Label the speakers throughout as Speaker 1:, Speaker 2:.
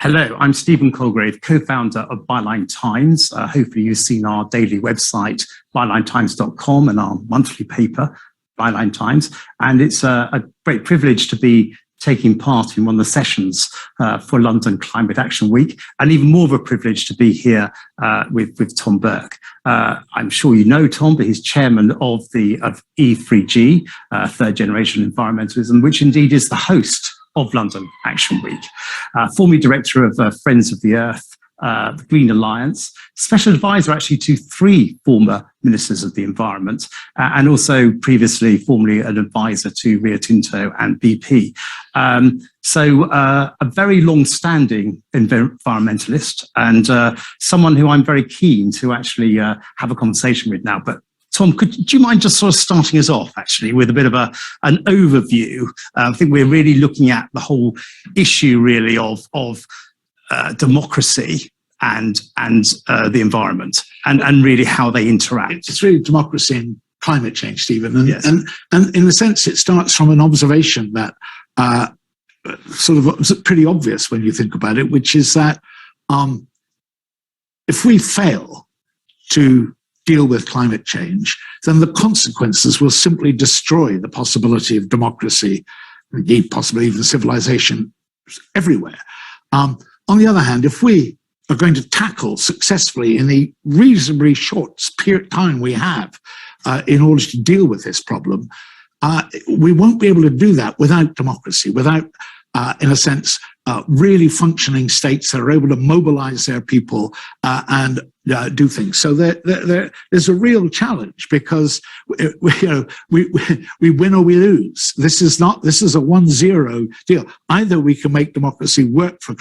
Speaker 1: Hello, I'm Stephen Colegrave, co-founder of Byline Times. Hopefully you've seen our daily website, bylinetimes.com, and our monthly paper, Byline Times. And it's a great privilege to be taking part in one of the sessions for London Climate Action Week, and even more of a privilege to be here with Tom Burke. I'm sure you know Tom, but he's chairman of E3G, Third Generation Environmentalism, which indeed is the host of London Action Week, formerly director of Friends of the Earth, the Green Alliance, special advisor actually to 3 former ministers of the environment, and also previously formerly an advisor to Rio Tinto and BP. So a very long-standing environmentalist, and someone who I'm very keen to actually have a conversation with now. But Tom, do you mind just sort of starting us off actually with a bit of an overview? I think we're really looking at the whole issue really of democracy and the environment and really how they interact.
Speaker 2: It's really democracy and climate change, Stephen. And,
Speaker 1: yes.
Speaker 2: and in a sense, it starts from an observation that sort of pretty obvious when you think about it, which is that if we fail to deal with climate change, then the consequences will simply destroy the possibility of democracy, indeed possibly even civilization everywhere. On the other hand, if we are going to tackle successfully in the reasonably short period of time we have in order to deal with this problem, we won't be able to do that without democracy, without, in a sense, really functioning states that are able to mobilize their people and do things. So there's a real challenge because we win or we lose. This is a 1-0 deal. Either we can make democracy work for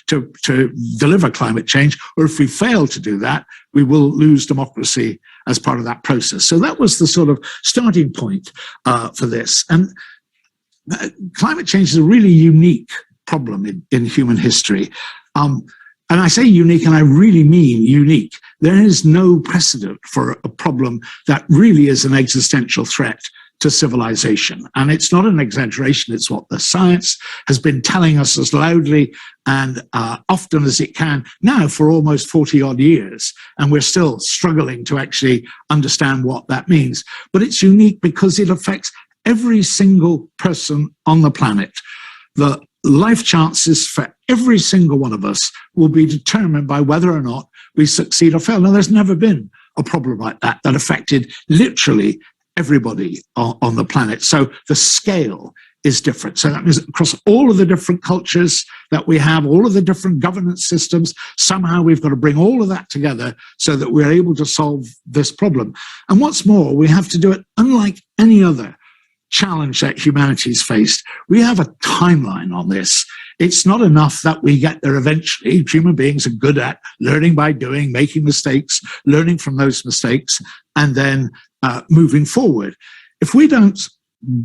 Speaker 2: to deliver climate change, or if we fail to do that, we will lose democracy as part of that process. So that was the sort of starting point for this. And climate change is a really unique problem in human history. And I say unique, and I really mean unique. There is no precedent for a problem that really is an existential threat to civilization. And it's not an exaggeration, it's what the science has been telling us as loudly and often as it can now for almost 40 odd years. And we're still struggling to actually understand what that means. But it's unique because it affects every single person on the planet. The life chances for every single one of us will be determined by whether or not we succeed or fail. Now, there's never been a problem like that affected literally everybody on the planet. So the scale is different. So that means across all of the different cultures that we have, all of the different governance systems, somehow we've got to bring all of that together so that we're able to solve this problem. And what's more, we have to do it unlike any other challenge that humanity's faced. We have a timeline on this. It's not enough that we get there eventually. Human beings are good at learning by doing, making mistakes, learning from those mistakes, and then moving forward. If we don't,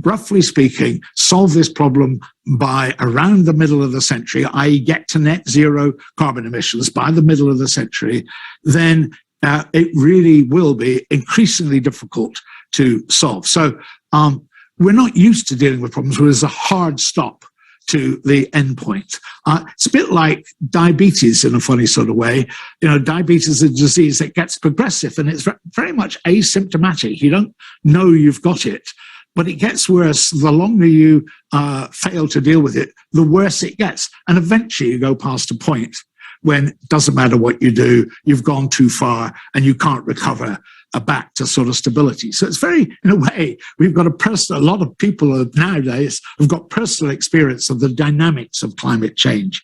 Speaker 2: roughly speaking, solve this problem by around the middle of the century, i.e. get to net zero carbon emissions by the middle of the century, then it really will be increasingly difficult to solve. So we're not used to dealing with problems where there's a hard stop to the end point. It's a bit like diabetes in a funny sort of way. You know, diabetes is a disease that gets progressive and it's very much asymptomatic. You don't know you've got it, but it gets worse. The longer you fail to deal with it, the worse it gets. And eventually you go past a point when it doesn't matter what you do, you've gone too far and you can't recover back to sort of stability. So it's very, in a way, we've got a lot of people nowadays have got personal experience of the dynamics of climate change.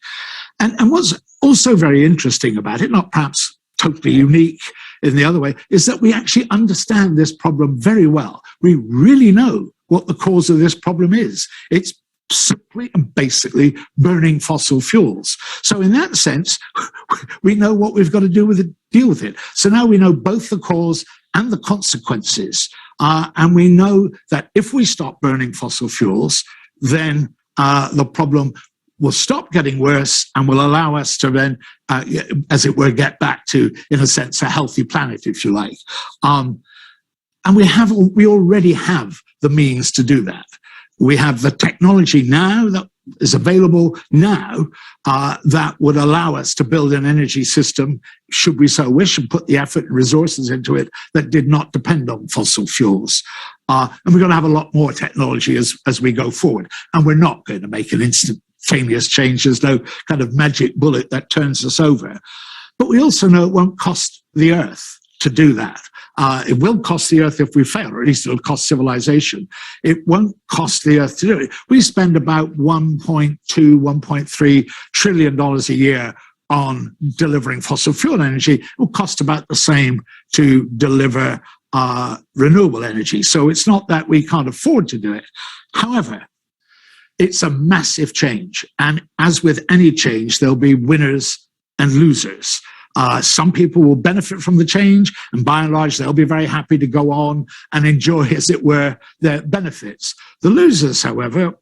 Speaker 2: And what's also very interesting about it, not perhaps totally unique in the other way, is that we actually understand this problem very well. We really know what the cause of this problem is. It's simply and basically burning fossil fuels. So in that sense, we know what we've got to do with it, deal with it. So now we know both the cause and the consequences. And we know that if we stop burning fossil fuels, then the problem will stop getting worse and will allow us to then, as it were, get back to, in a sense, a healthy planet, if you like. And we already have the means to do that. We have the technology now that is available now that would allow us to build an energy system, should we so wish, and put the effort and resources into it that did not depend on fossil fuels. And we're going to have a lot more technology as we go forward. And we're not going to make an instantaneous change. There's no kind of magic bullet that turns us over. But we also know it won't cost the Earth to do that. It will cost the Earth if we fail, or at least it'll cost civilization. It won't cost the Earth to do it. We spend about $1.2, $1.3 trillion a year on delivering fossil fuel energy. It will cost about the same to deliver renewable energy. So it's not that we can't afford to do it. However, it's a massive change. And as with any change, there'll be winners and losers. Some people will benefit from the change, and by and large, they'll be very happy to go on and enjoy, as it were, their benefits. The losers, however,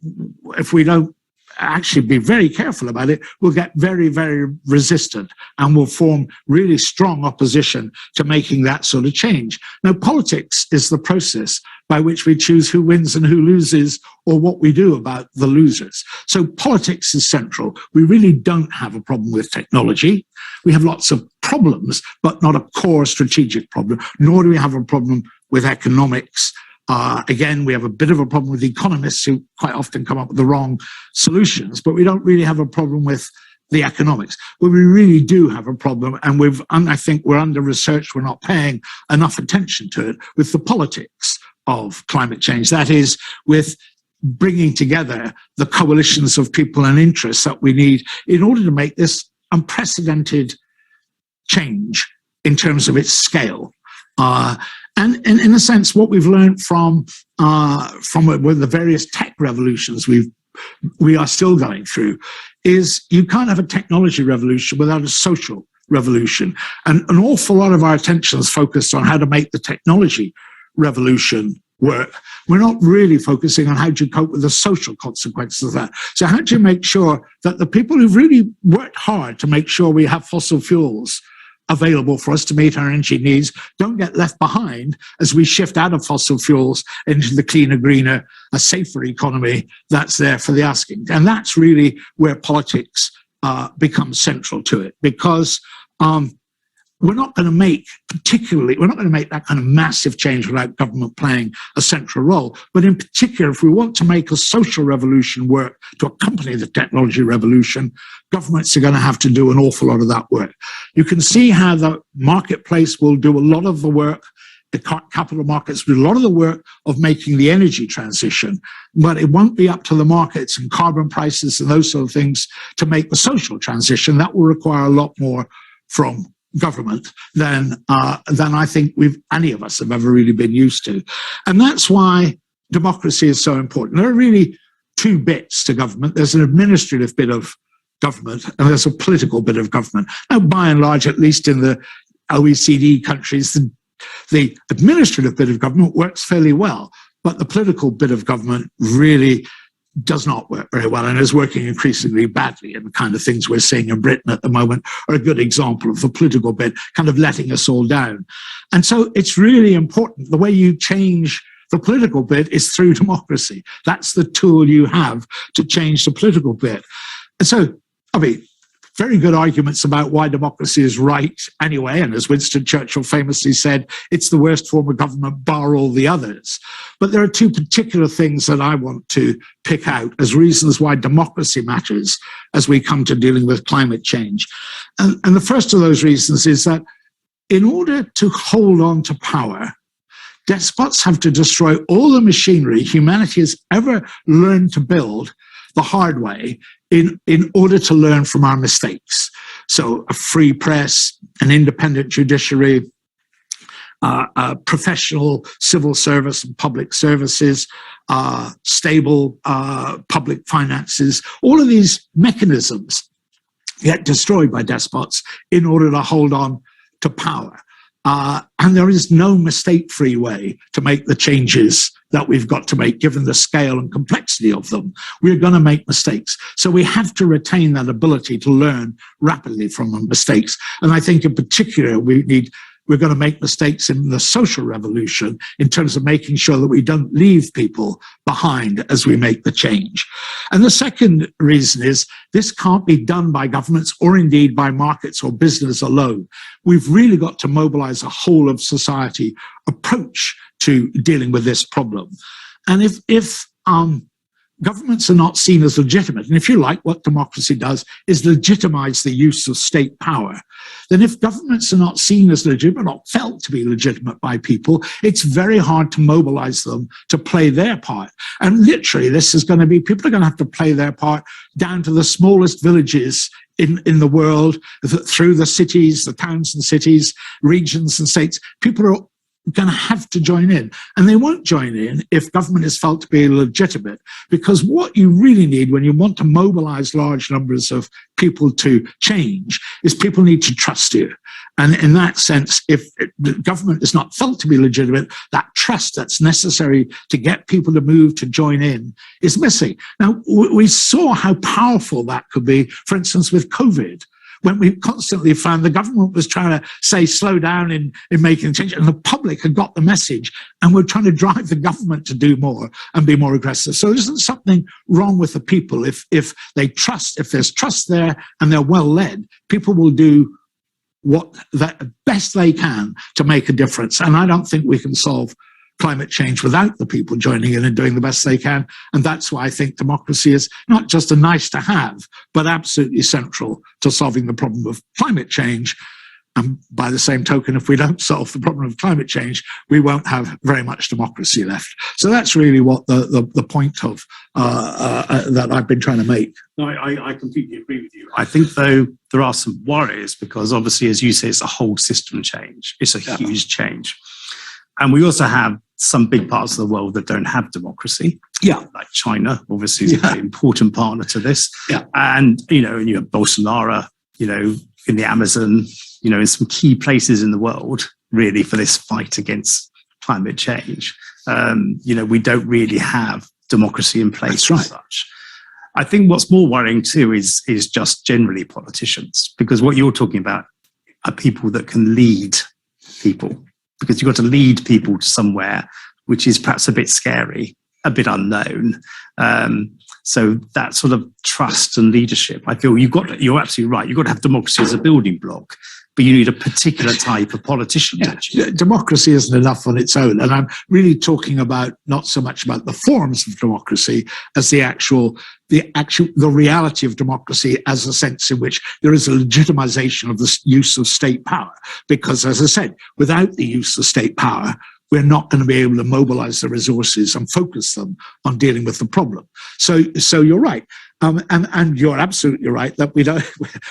Speaker 2: if we don't actually be very careful about it, will get very, very resistant and will form really strong opposition to making that sort of change. Now, politics is the process by which we choose who wins and who loses, or what we do about the losers. So politics is central. We really don't have a problem with technology. We have lots of problems, but not a core strategic problem, nor do we have a problem with economics. Again, we have a bit of a problem with economists who quite often come up with the wrong solutions, but we don't really have a problem with the economics. But we really do have a problem, and I think we're under-researched, we're not paying enough attention to it, with the politics of climate change. That is, with bringing together the coalitions of people and interests that we need in order to make this unprecedented change in terms of its scale. And in a sense, what we've learned from the various tech revolutions we are still going through is you can't have a technology revolution without a social revolution. And an awful lot of our attention is focused on how to make the technology revolution work. We're not really focusing on how to cope with the social consequences of that. So how do you make sure that the people who've really worked hard to make sure we have fossil fuels available for us to meet our energy needs don't get left behind as we shift out of fossil fuels into the cleaner, greener, a safer economy that's there for the asking? And that's really where politics becomes central to it, because we're not going to make that kind of massive change without government playing a central role. But in particular, if we want to make a social revolution work to accompany the technology revolution, governments are going to have to do an awful lot of that work. You can see how the marketplace will do a lot of the work, the capital markets do a lot of the work of making the energy transition, but it won't be up to the markets and carbon prices and those sort of things to make the social transition. That will require a lot more from government than I think any of us have ever really been used to. And that's why democracy is so important. There are really two bits to government. There's an administrative bit of government and there's a political bit of government. Now, by and large, at least in the OECD countries, the administrative bit of government works fairly well, but the political bit of government really does not work very well and is working increasingly badly. And the kind of things we're seeing in Britain at the moment are a good example of the political bit kind of letting us all down. And so it's really important. The way you change the political bit is through democracy. That's the tool you have to change the political bit. And so, I mean, very good arguments about why democracy is right anyway. And as Winston Churchill famously said, it's the worst form of government, bar all the others. But there are two particular things that I want to pick out as reasons why democracy matters as we come to dealing with climate change. And the first of those reasons is that in order to hold on to power, despots have to destroy all the machinery humanity has ever learned to build the hard way in order to learn from our mistakes. So a free press, an independent judiciary, a professional civil service and public services, stable public finances, all of these mechanisms get destroyed by despots in order to hold on to power. And there is no mistake-free way to make the changes that we've got to make, given the scale and complexity of them. We're going to make mistakes. So we have to retain that ability to learn rapidly from the mistakes. And I think in particular, we need we're going to make mistakes in the social revolution in terms of making sure that we don't leave people behind as we make the change. And the second reason is this can't be done by governments or indeed by markets or business alone. We've really got to mobilize a whole of society approach to dealing with this problem. And if governments are not seen as legitimate, and if you like, what democracy does is legitimize the use of state power, then if governments are not seen as legitimate, not felt to be legitimate by people, it's very hard to mobilize them to play their part. And literally, this is going to be, people are going to have to play their part down to the smallest villages in the world, through the cities, the towns and cities, regions and states. People are going to have to join in. And they won't join in if government is felt to be legitimate, because what you really need when you want to mobilize large numbers of people to change is people need to trust you. And in that sense, if the government is not felt to be legitimate, that trust that's necessary to get people to move, to join in, is missing. Now, we saw how powerful that could be, for instance, with COVID, when we constantly found the government was trying to say slow down in making change, and the public had got the message, and we're trying to drive the government to do more and be more aggressive. So there isn't something wrong with the people. If they trust, if there's trust there and they're well led, people will do what the best they can to make a difference. And I don't think we can solve climate change without the people joining in and doing the best they can. And that's why I think democracy is not just a nice to have, but absolutely central to solving the problem of climate change. And by the same token, if we don't solve the problem of climate change, we won't have very much democracy left. So that's really what the point of that I've been trying to make.
Speaker 1: No, I completely agree with you. I think, though, there are some worries because obviously, as you say, it's a whole system change. It's a huge change. And we also have some big parts of the world that don't have democracy.
Speaker 2: Yeah. Like
Speaker 1: China, obviously, is a very important partner to this.
Speaker 2: Yeah.
Speaker 1: And, and you have Bolsonaro, in the Amazon, in some key places in the world, really, for this fight against climate change. We don't really have democracy in place as such. I think what's more worrying, too, is just generally politicians, because what you're talking about are people that can lead people. Because you've got to lead people to somewhere which is perhaps a bit scary, a bit unknown. So that sort of trust and leadership, I feel you're absolutely right. You've got to have democracy as a building block, but you need a particular type of politician.
Speaker 2: Yeah. Democracy isn't enough on its own. And I'm really talking about not so much about the forms of democracy as the reality of democracy as a sense in which there is a legitimization of the use of state power. Because, as I said, without the use of state power, we're not going to be able to mobilize the resources and focus them on dealing with the problem. So you're right. And you're absolutely right that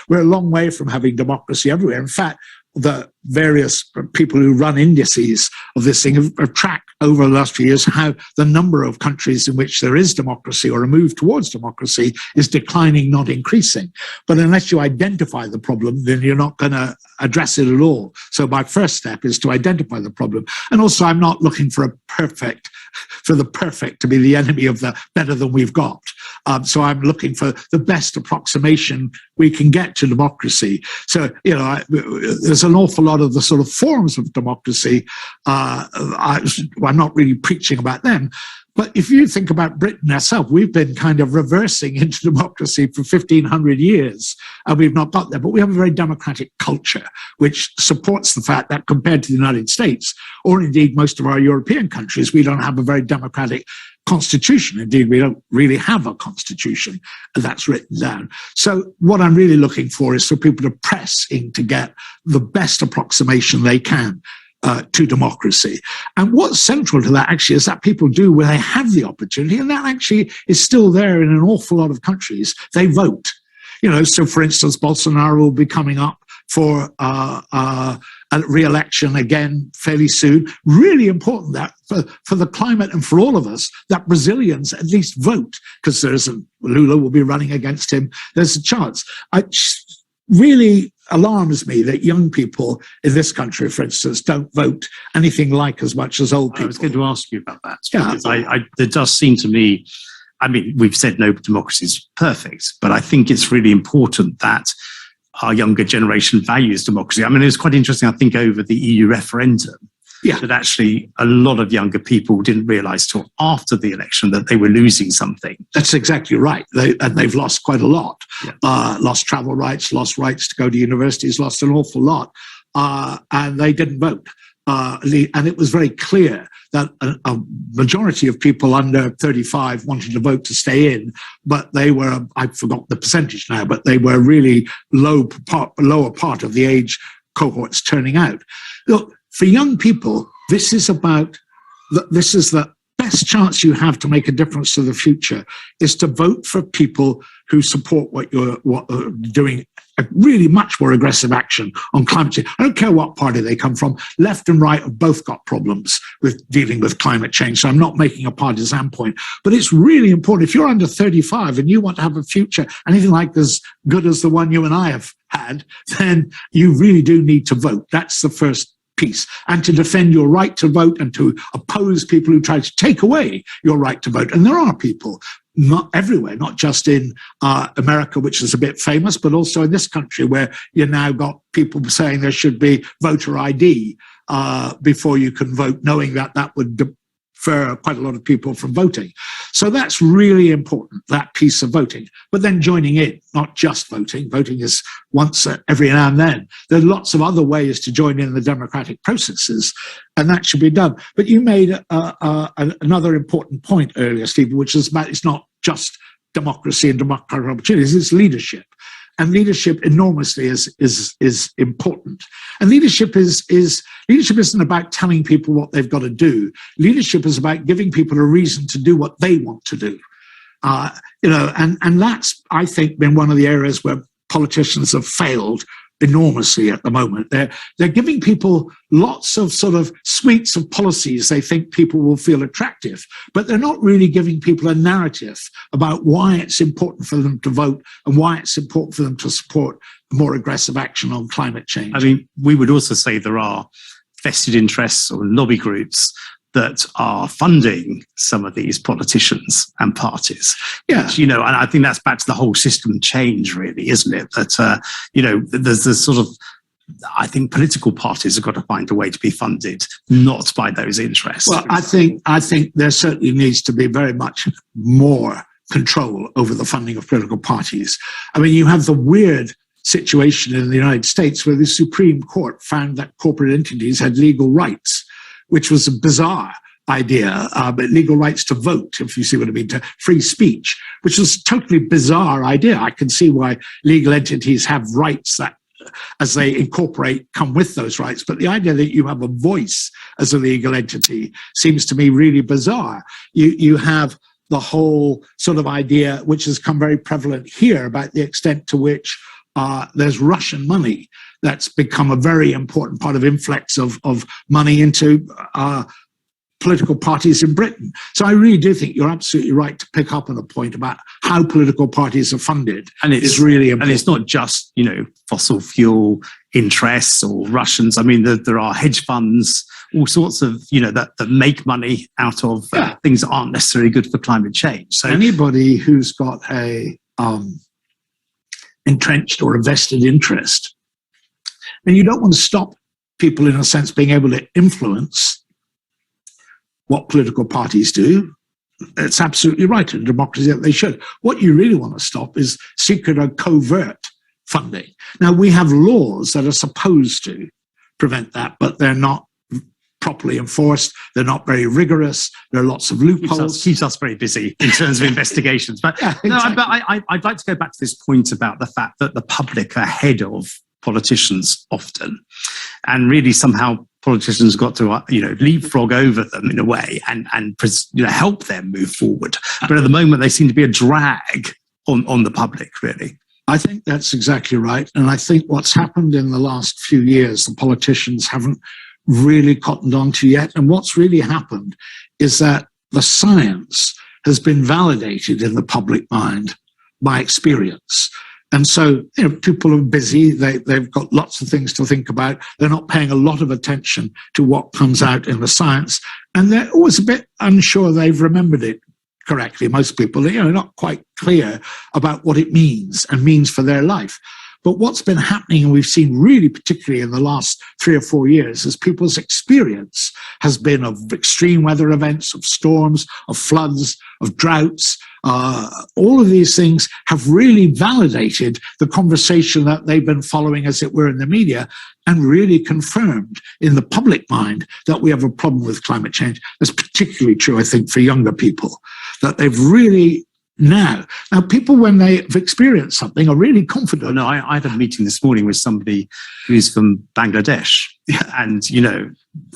Speaker 2: we're a long way from having democracy everywhere. In fact, the various people who run indices of this thing have tracked over the last few years how the number of countries in which there is democracy or a move towards democracy is declining, not increasing. But unless you identify the problem, then you're not going to address it at all. So my first step is to identify the problem. And also, I'm not looking for the perfect to be the enemy of the better than we've got. So I'm looking for the best approximation we can get to democracy. So, there's an awful lot of the sort of forms of democracy. I'm not really preaching about them. But if you think about Britain ourselves, we've been kind of reversing into democracy for 1,500 years, and we've not got there. But we have a very democratic culture, which supports the fact that compared to the United States, or indeed most of our European countries, we don't have a very democratic constitution. Indeed, we don't really have a constitution that's written down. So what I'm really looking for is for people to press in to get the best approximation they can to democracy. And what's central to that actually is that people do when they have the opportunity, and that actually is still there in an awful lot of countries, they vote. So for instance, Bolsonaro will be coming up for a re-election again fairly soon. Really important that for the climate and for all of us, that Brazilians at least vote, because Lula will be running against him. There's a chance. It really alarms me that young people in this country, for instance, don't vote anything like as much as old people.
Speaker 1: I was going to ask you about that. Because there does seem to me, we've said no democracy is perfect, but I think it's really important that our younger generation values democracy. I mean, it was quite interesting, I think, over the EU referendum, that actually a lot of younger people didn't realise till after the election that they were losing something.
Speaker 2: That's exactly right. They've lost quite a lot. Lost travel rights, lost rights to go to universities, lost an awful lot. And they didn't vote. And it was very clear that a majority of people under 35 wanted to vote to stay in, but they were, I forgot the percentage now, but they were really lower part of the age cohorts turning out. Look, for young people, this is the best chance you have to make a difference to the future, is to vote for people who support what you're doing, a really much more aggressive action on climate change. I don't care what party they come from. Left and right have both got problems with dealing with climate change. So I'm not making a partisan point, but it's really important. If you're under 35 and you want to have a future, anything like as good as the one you and I have had, then you really do need to vote. That's the first piece, and to defend your right to vote and to oppose people who try to take away your right to vote. And there are people, not everywhere, not just in America, which is a bit famous, but also in this country, where you now got people saying there should be voter ID before you can vote, knowing that that would defer quite a lot of people from voting. So that's really important, that piece of voting. But then joining in, not just voting. Voting is once every now and then. There are lots of other ways to join in the democratic processes, and that should be done. But you made another important point earlier, Stephen, which is about it's not just democracy and democratic opportunities, it's leadership. And leadership enormously is important. And leadership isn't about telling people what they've got to do. Leadership is about giving people a reason to do what they want to do. And that's, I think, been one of the areas where politicians have failed enormously at the moment. They're giving people lots of sort of suites of policies they think people will feel attractive, but they're not really giving people a narrative about why it's important for them to vote and why it's important for them to support more aggressive action on climate change.
Speaker 1: I mean, we would also say there are vested interests or lobby groups that are funding some of these politicians and parties. Which, and I think that's back to the whole system change, really, isn't it? That, there's this sort of, I think political parties have got to find a way to be funded, not by those interests.
Speaker 2: Well, I think there certainly needs to be very much more control over the funding of political parties. I mean, you have the weird situation in the United States where the Supreme Court found that corporate entities had legal rights, which was a bizarre idea, but legal rights to vote, if you see what I mean, to free speech, which was a totally bizarre idea. I can see why legal entities have rights that, as they incorporate, come with those rights. But the idea that you have a voice as a legal entity seems to me really bizarre. You have the whole sort of idea, which has come very prevalent here, about the extent to which there's Russian money that's become a very important part of influx of money into political parties in Britain. So I really do think you're absolutely right to pick up on a point about how political parties are funded. And it's really important.
Speaker 1: And it's not just, fossil fuel interests or Russians. I mean, there are hedge funds, all sorts of, that make money out of things that aren't necessarily good for climate change. So
Speaker 2: anybody who's got a entrenched or a vested interest, and you don't want to stop people, in a sense, being able to influence what political parties do. It's absolutely right in democracy that they should. What you really want to stop is secret or covert funding. Now, we have laws that are supposed to prevent that, but they're not properly enforced. They're not very rigorous. There are lots of loopholes.
Speaker 1: Keeps us very busy in terms of investigations. But,
Speaker 2: exactly.
Speaker 1: but I'd like to go back to this point about the fact that the public are ahead of politicians often, and really somehow politicians got to leapfrog over them in a way and help them move forward. But at the moment, they seem to be a drag on the public, really.
Speaker 2: I think that's exactly right. And I think what's happened in the last few years, the politicians haven't really cottoned on to yet. And what's really happened is that the science has been validated in the public mind by experience. And so, people are busy. They've got lots of things to think about. They're not paying a lot of attention to what comes out in the science. And they're always a bit unsure they've remembered it correctly. Most people, they're not quite clear about what it means and means for their life. But what's been happening, and we've seen really particularly in the last 3 or 4 years, is people's experience has been of extreme weather events, of storms, of floods, of droughts. All of these things have really validated the conversation that they've been following, as it were, in the media, and really confirmed in the public mind that we have a problem with climate change. That's particularly true, I think, for younger people, that they've really now people, when they've experienced something, are really confident.
Speaker 1: No, I had a meeting this morning with somebody who's from Bangladesh, and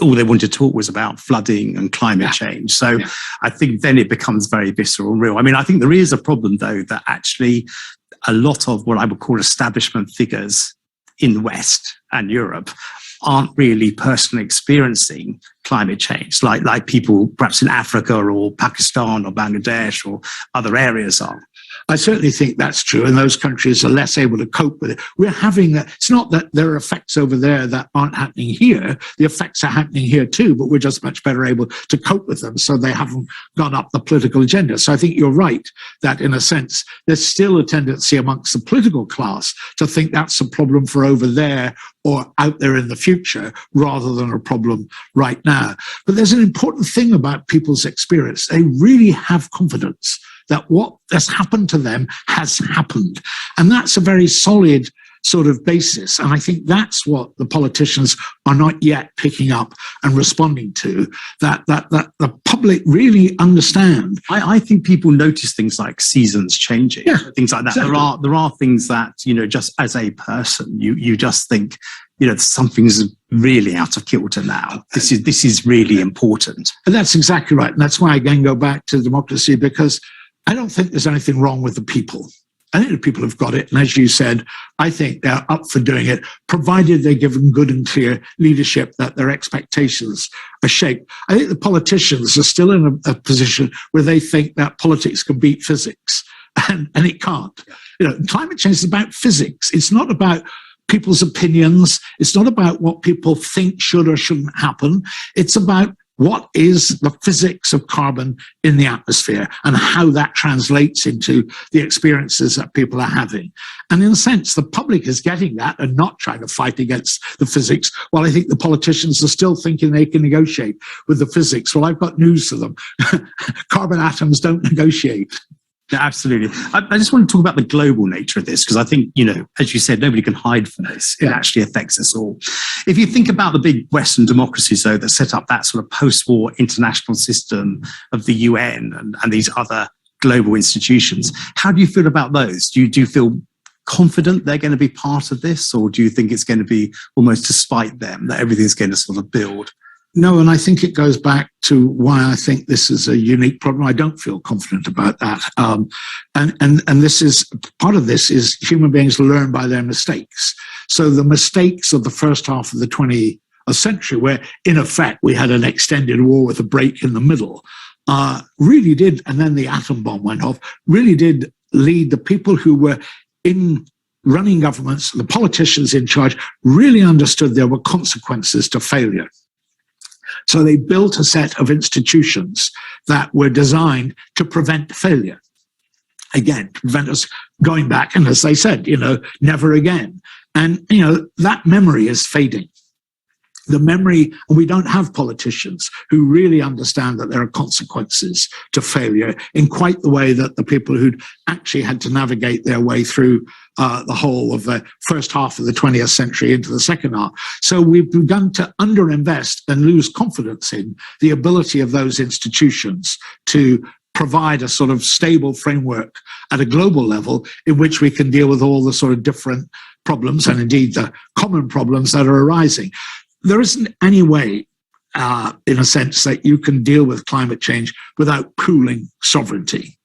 Speaker 1: all they wanted to talk was about flooding and climate change. So I think then it becomes very visceral and real. I mean, I think there is a problem, though, that actually a lot of what I would call establishment figures in the West and Europe aren't really personally experiencing climate change like people perhaps in Africa or Pakistan or Bangladesh or other areas are.
Speaker 2: I certainly think that's true, and those countries are less able to cope with it. We're having that. It's not that there are effects over there that aren't happening here. The effects are happening here too, but we're just much better able to cope with them, so they haven't gone up the political agenda. So I think you're right that, in a sense, there's still a tendency amongst the political class to think that's a problem for over there or out there in the future, rather than a problem right now. But there's an important thing about people's experience. They really have confidence that what has happened to them has happened. And that's a very solid sort of basis. And I think that's what the politicians are not yet picking up and responding to, that the public really understand.
Speaker 1: I think people notice things like seasons changing, things like that. Exactly. There are things that, just as a person, you just think, something's really out of kilter now. This is really important.
Speaker 2: And that's exactly right. And that's why I again go back to democracy, because I don't think there's anything wrong with the people. I think the people have got it. And as you said, I think they're up for doing it, provided they're given good and clear leadership, that their expectations are shaped. I think the politicians are still in a position where they think that politics can beat physics, and it can't. Climate change is about physics. It's not about people's opinions. It's not about what people think should or shouldn't happen. It's about what is the physics of carbon in the atmosphere and how that translates into the experiences that people are having. And in a sense, the public is getting that and not trying to fight against the physics, while I think the politicians are still thinking they can negotiate with the physics. Well, I've got news for them. Carbon atoms don't negotiate.
Speaker 1: Yeah, absolutely. I just want to talk about the global nature of this, because I think, as you said, nobody can hide from this. It actually affects us all. If you think about the big Western democracies, though, that set up that sort of post-war international system of the UN and these other global institutions, how do you feel about those? Do you feel confident they're going to be part of this, or do you think it's going to be almost to spite them, that everything's going to sort of build?
Speaker 2: No, and I think it goes back to why I think this is a unique problem. I don't feel confident about that. And this is, part of this is human beings learn by their mistakes. So the mistakes of the first half of the 20th century, where in effect we had an extended war with a break in the middle, really did, and then the atom bomb went off, really did lead the people who were in running governments, the politicians in charge, really understood there were consequences to failure. So they built a set of institutions that were designed to prevent failure. Again, to prevent us going back, and as they said, never again. And, that memory is fading. The memory, and we don't have politicians who really understand that there are consequences to failure in quite the way that the people who'd actually had to navigate their way through the whole of the first half of the 20th century into the second half. So we've begun to underinvest and lose confidence in the ability of those institutions to provide a sort of stable framework at a global level in which we can deal with all the sort of different problems, and indeed the common problems that are arising. There isn't any way, in a sense, that you can deal with climate change without pooling sovereignty.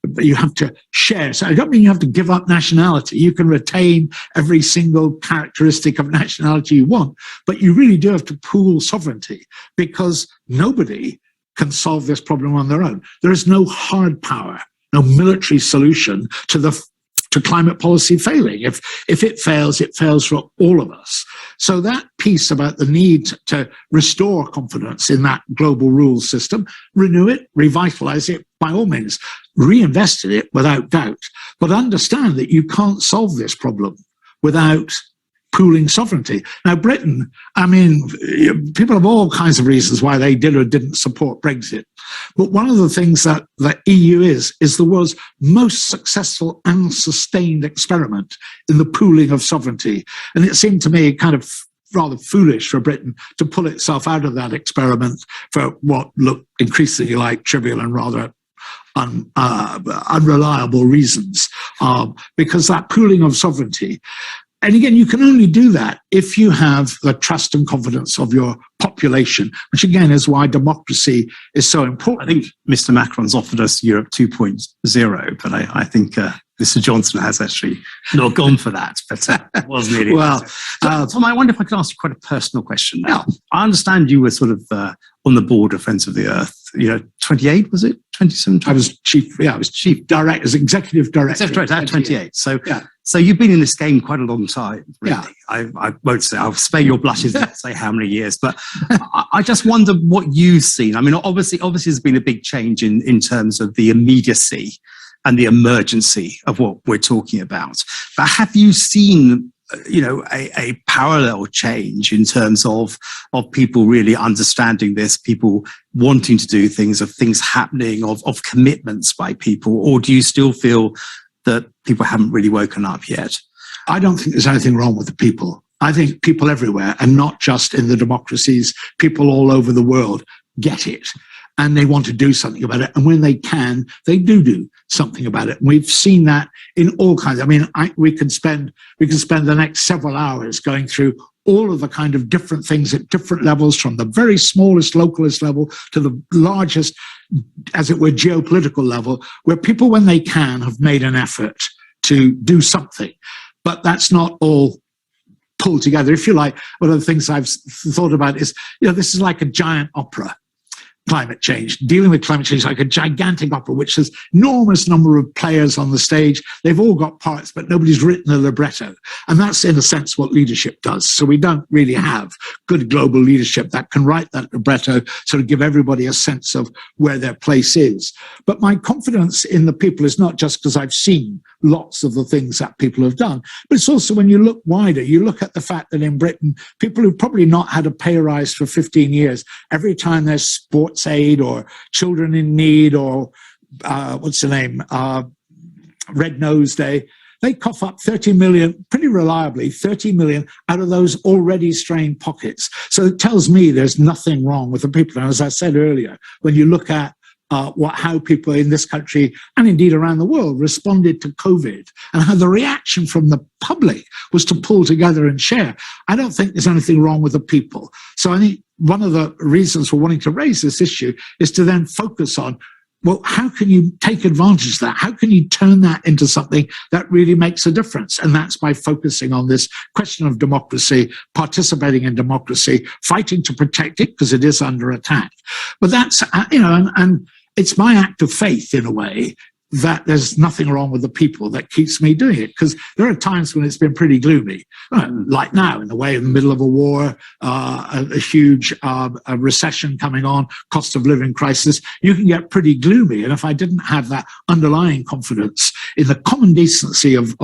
Speaker 2: But you have to share. So I don't mean you have to give up nationality. You can retain every single characteristic of nationality you want, but you really do have to pool sovereignty, because nobody can solve this problem on their own. There is no hard power, no military solution to climate policy failing. If it fails for all of us. So that piece about the need to restore confidence in that global rules system, renew it, revitalize it, by all means, reinvest in it without doubt, but understand that you can't solve this problem without pooling sovereignty. Now, Britain, I mean, people have all kinds of reasons why they did or didn't support Brexit. But one of the things that the EU is the world's most successful and sustained experiment in the pooling of sovereignty. And it seemed to me kind of rather foolish for Britain to pull itself out of that experiment for what looked increasingly like trivial and rather unreliable reasons, because that pooling of sovereignty. And again, you can only do that if you have the trust and confidence of your population, which again is why democracy is so important.
Speaker 1: I think Mr. Macron's offered us Europe 2.0, but I think Mr. Johnson has actually not gone for that, but it wasn't really.
Speaker 2: Well,
Speaker 1: Tom, I wonder if I could ask you quite a personal question now. I understand you were sort of on the board of Friends of the Earth, 28, was it? 27?
Speaker 2: I was chief director, executive director.
Speaker 1: Executive director at 28. So,
Speaker 2: yeah.
Speaker 1: So you've been in this game quite a long time, really.
Speaker 2: Yeah.
Speaker 1: I won't say, I'll spare your blushes and say how many years, but I just wonder what you've seen. I mean, obviously there's been a big change in terms of the immediacy and the emergency of what we're talking about. But have you seen, a parallel change in terms of people really understanding this, people wanting to do things, of things happening, of commitments by people? Or do you still feel that people haven't really woken up yet?
Speaker 2: I don't think there's anything wrong with the people. I think people everywhere, and not just in the democracies, people all over the world get it. And they want to do something about it. And when they can, they do something about it. And we've seen that in all kinds. I mean, we could spend the next several hours going through all of the kind of different things at different levels, from the very smallest, localist level to the largest, as it were, geopolitical level, where people, when they can, have made an effort to do something. But that's not all pulled together. If you like, one of the things I've thought about is, this is like a giant opera. Climate change, dealing with climate change like a gigantic opera, which has enormous number of players on the stage. They've all got parts, but nobody's written a libretto. And that's, in a sense, what leadership does. So we don't really have good global leadership that can write that libretto, sort of give everybody a sense of where their place is. But my confidence in the people is not just because I've seen lots of the things that people have done, but it's also when you look wider, you look at the fact that in Britain, people who've probably not had a pay rise for 15 years, every time there's sports aid or children in need or Red Nose Day, they cough up 30 million, pretty reliably, 30 million out of those already strained pockets. So it tells me there's nothing wrong with the people. And as I said earlier, when you look at how people in this country and indeed around the world responded to COVID and how the reaction from the public was to pull together and share, I don't think there's anything wrong with the people. So I think one of the reasons for wanting to raise this issue is to then focus on, well, how can you take advantage of that? How can you turn that into something that really makes a difference? And that's by focusing on this question of democracy, participating in democracy, fighting to protect it because it is under attack. But that's, and it's my act of faith in a way that there's nothing wrong with the people that keeps me doing it. Because there are times when it's been pretty gloomy, like now, in the way, in the middle of a war, a huge a recession coming on, cost of living crisis, you can get pretty gloomy. And if I didn't have that underlying confidence in the common decency of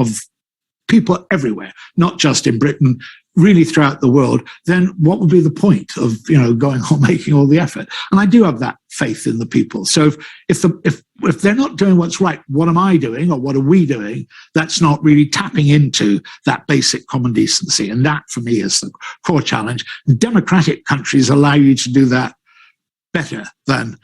Speaker 2: people everywhere, not just in Britain, really throughout the world, then what would be the point of going on making all the effort? And I do have that faith in the people. So if they're not doing what's right, what am I doing or what are we doing that's not really tapping into that basic common decency? And that, for me, is the core challenge. Democratic countries allow you to do that better than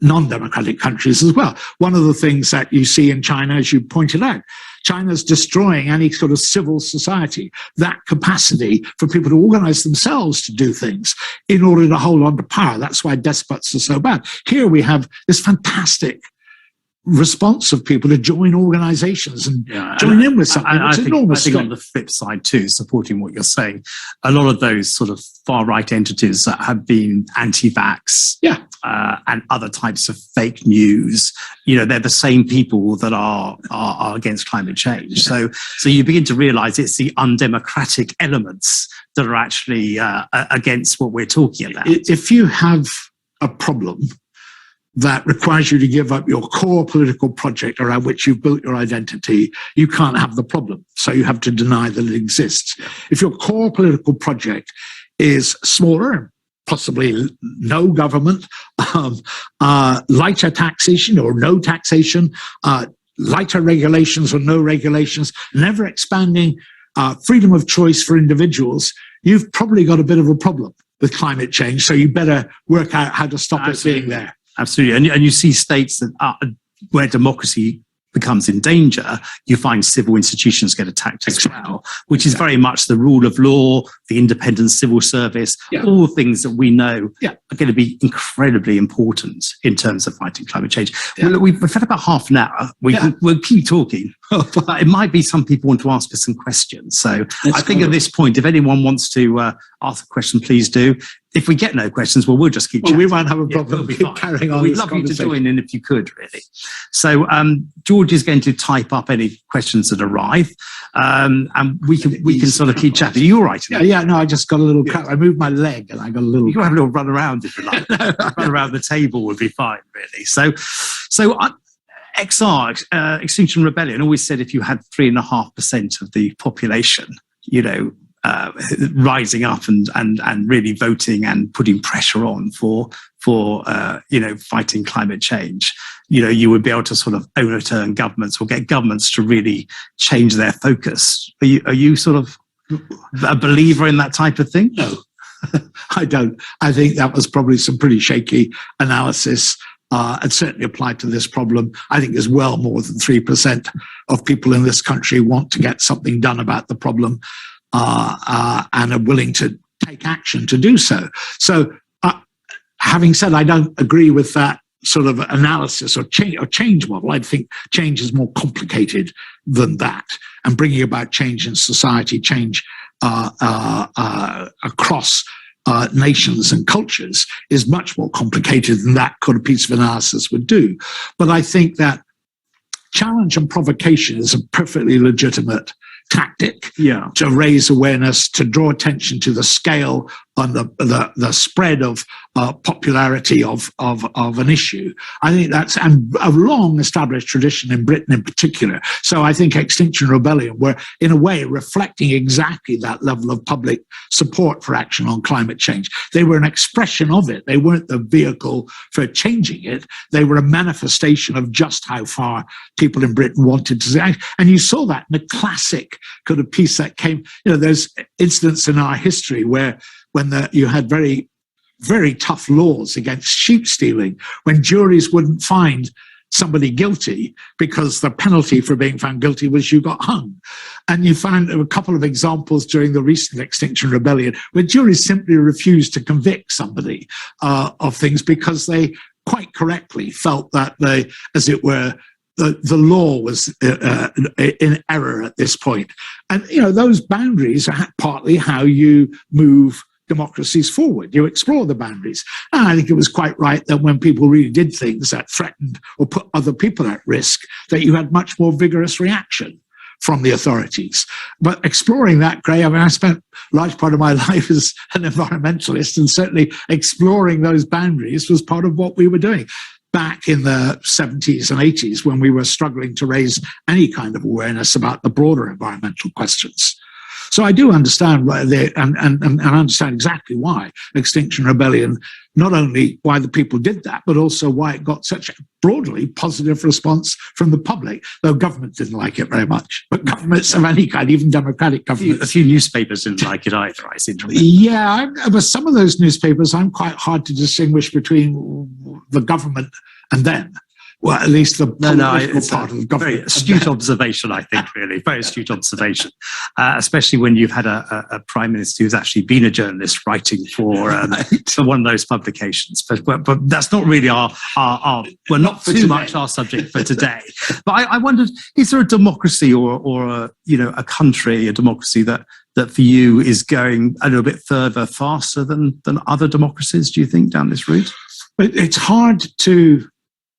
Speaker 2: non-democratic countries as well. One of the things that you see in China, as you pointed out, China's destroying any sort of civil society, that capacity for people to organize themselves to do things in order to hold on to power. That's why despots are so bad. Here we have this fantastic response of people to join organizations and join in with something.
Speaker 1: I think on the flip side too, supporting what you're saying, a lot of those sort of far-right entities that have been anti-vax and other types of fake news, they're the same people that are against climate change. So you begin to realize it's the undemocratic elements that are actually against what we're talking about.
Speaker 2: If you have a problem that requires you to give up your core political project around which you've built your identity, you can't have the problem. So you have to deny that it exists. If your core political project is smaller, possibly no government, lighter taxation or no taxation, lighter regulations or no regulations, never expanding freedom of choice for individuals, you've probably got a bit of a problem with climate change. So you better work out how to stop it being there.
Speaker 1: Absolutely. And you see states that where democracy becomes in danger, you find civil institutions get attacked as well, which is very much the rule of law, the independent civil service, all things that we know are going to be incredibly important in terms of fighting climate change. Well, we've had about half an hour. We'll keep talking. But it might be some people want to ask us some questions. So I think at this point, if anyone wants to ask a question, please do. If we get no questions, we'll just keep chatting.
Speaker 2: We won't have a problem carrying on.
Speaker 1: We'd love you to join in if you could, really. So George is going to type up any questions that arrive, and we can sort of keep chatting. Are you all right?
Speaker 2: No, I just got a little cut. I moved my leg and I got a little.
Speaker 1: You can have a little run around if you like. Run around the table would be fine, really. So XR, Extinction Rebellion, always said if you had 3.5% of the population, rising up and really voting and putting pressure on for fighting climate change, you would be able to sort of overturn governments or get governments to really change their focus. Are you sort of a believer in that type of thing?
Speaker 2: No, I don't. I think that was probably some pretty shaky analysis. And certainly applied to this problem. I think there's well more than 3% of people in this country want to get something done about the problem and are willing to take action to do so. So having said I don't agree with that sort of analysis or change model, I think change is more complicated than that. And bringing about change in society, change across nations and cultures is much more complicated than that kind of piece of analysis would do. But I think that challenge and provocation is a perfectly legitimate tactic to raise awareness, to draw attention to the scale and the spread of popularity of an issue. I think that's a long established tradition in Britain in particular. So I think Extinction Rebellion were in a way reflecting exactly that level of public support for action on climate change. They were an expression of it. They weren't the vehicle for changing it. They were a manifestation of just how far people in Britain wanted to act. And you saw that in the classic kind of piece that came, there's incidents in our history where when you had very, very tough laws against sheep stealing, when juries wouldn't find somebody guilty because the penalty for being found guilty was you got hung. And you found a couple of examples during the recent Extinction Rebellion where juries simply refused to convict somebody of things because they quite correctly felt that they, as it were, the law was in error at this point. And, those boundaries are partly how you move democracies forward. You explore the boundaries. And I think it was quite right that when people really did things that threatened or put other people at risk, that you had much more vigorous reaction from the authorities. But exploring that, Gray, I spent a large part of my life as an environmentalist, and certainly exploring those boundaries was part of what we were doing back in the 70s and 80s when we were struggling to raise any kind of awareness about the broader environmental questions. So I do understand and understand exactly why Extinction Rebellion, not only why the people did that, but also why it got such a broadly positive response from the public, though government didn't like it very much. But governments of any kind, even democratic governments.
Speaker 1: A few newspapers didn't like it either, I seem to remember.
Speaker 2: Yeah, but some of those newspapers, I'm quite hard to distinguish between the government and them. Well, at least the political part of the government.
Speaker 1: Very astute observation, I think, really. Very astute observation, especially when you've had a prime minister who's actually been a journalist writing for one of those publications. But that's not really our well, not too much our subject for today. But I wondered, is there a democracy or a country, a democracy that for you is going a little bit further, faster than other democracies, do you think, down this route?
Speaker 2: It's hard to